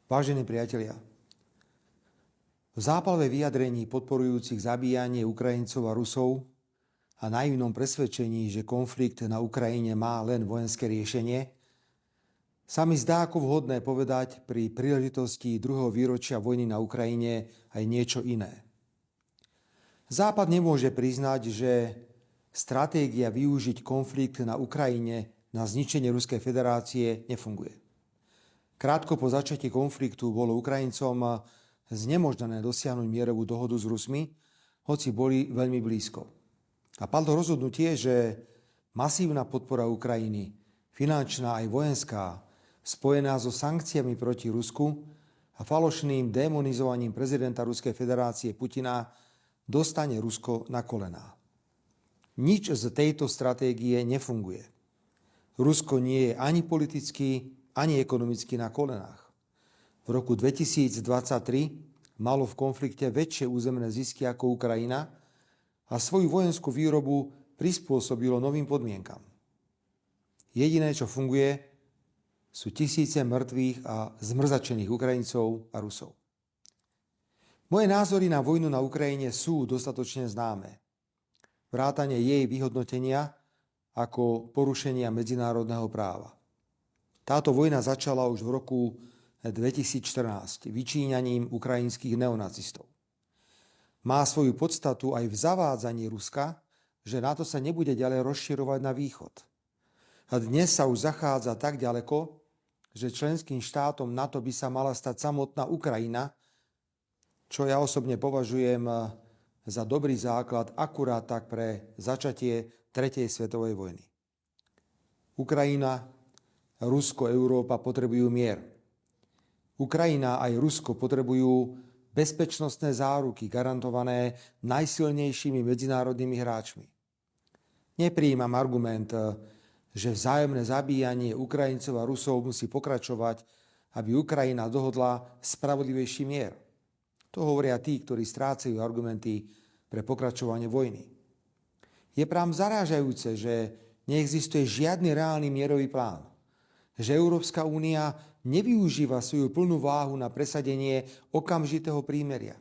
Vážení priatelia, v zápalve vyjadrení podporujúcich zabíjanie Ukrajincov a Rusov a naivnom presvedčení, že konflikt na Ukrajine má len vojenské riešenie, sa mi zdá ako vhodné povedať pri príležitosti druhého výročia vojny na Ukrajine aj niečo iné. Západ nemôže priznať, že stratégia využiť konflikt na Ukrajine na zničenie Ruskej federácie nefunguje. Krátko po začatí konfliktu bolo Ukrajincom znemožnené dosiahnuť mierovú dohodu s Rusmi, hoci boli veľmi blízko. A padlo rozhodnutie, že masívna podpora Ukrajiny, finančná aj vojenská, spojená so sankciami proti Rusku a falošným démonizovaním prezidenta Ruskej federácie Putina dostane Rusko na kolená. Nič z tejto stratégie nefunguje. Rusko nie je ani politicky, ani ekonomicky na kolenách. V roku 2023 malo v konflikte väčšie územné zisky ako Ukrajina a svoju vojenskú výrobu prispôsobilo novým podmienkam. Jediné, čo funguje, sú tisíce mŕtvych a zmrzačených Ukrajincov a Rusov. Moje názory na vojnu na Ukrajine sú dostatočne známe. Vrátane jej vyhodnotenia ako porušenia medzinárodného práva. Táto vojna začala už v roku 2014 vyčíňaním ukrajinských neonacistov. Má svoju podstatu aj v zavádzaní Ruska, že NATO sa nebude ďalej rozširovať na východ. A dnes sa už zachádza tak ďaleko, že členským štátom NATO by sa mala stať samotná Ukrajina, čo ja osobne považujem za dobrý základ akurát tak pre začatie 3. svetovej vojny. Ukrajina, Rusko, Európa potrebujú mier. Ukrajina aj Rusko potrebujú bezpečnostné záruky garantované najsilnejšími medzinárodnými hráčmi. Neprijímam argument, že vzájomné zabíjanie Ukrajincov a Rusov musí pokračovať, aby Ukrajina dohodla spravodlivejší mier. To hovoria tí, ktorí strácajú argumenty pre pokračovanie vojny. Je prám zarážajúce, že neexistuje žiadny reálny mierový plán. Že Európska únia nevyužíva svoju plnú váhu na presadenie okamžitého prímeria.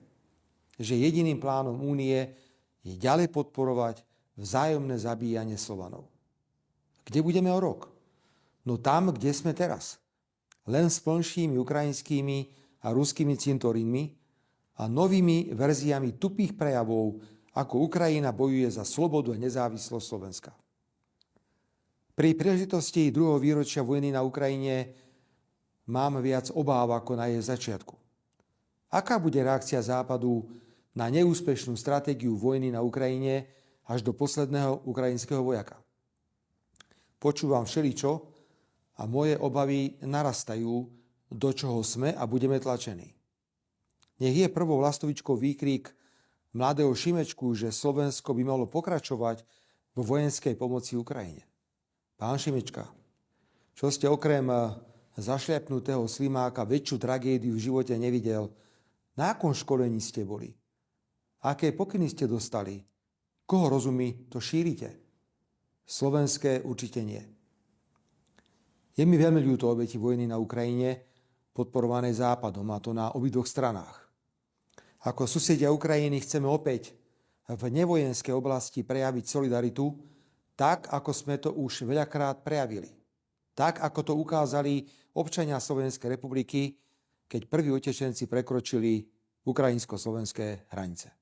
Že jediným plánom únie je ďalej podporovať vzájomné zabíjanie Slovanov. Kde budeme o rok? No tam, kde sme teraz. Len s plnšími ukrajinskými a ruskými cintorínmi a novými verziami tupých prejavov, ako Ukrajina bojuje za slobodu a nezávislosť Slovenska. Pri príležitosti druhého výročia vojny na Ukrajine mám viac obáv ako na jej začiatku. Aká bude reakcia Západu na neúspešnú stratégiu vojny na Ukrajine až do posledného ukrajinského vojaka? Počúvam všeličo a moje obavy narastajú, do čoho sme a budeme tlačení. Nech je prvou lastovičkou výkrik mladého Šimečku, že Slovensko by malo pokračovať vo vojenskej pomoci Ukrajine. Pán Šimečka, čo ste okrem zašľapnutého slimáka väčšiu tragédiu v živote nevidel, na akom školení ste boli? Aké pokyny ste dostali? Koho rozumí, to šírite? Slovenské určite nie. Je mi veľmi ľúto obeti vojny na Ukrajine, podporovanej Západom, a to na obidvoch stranách. Ako susedia Ukrajiny chceme opäť v nevojenskej oblasti prejaviť solidaritu, tak, ako sme to už veľakrát prejavili. Tak, ako to ukázali občania Slovenskej republiky, keď prví utečenci prekročili ukrajinsko-slovenské hranice.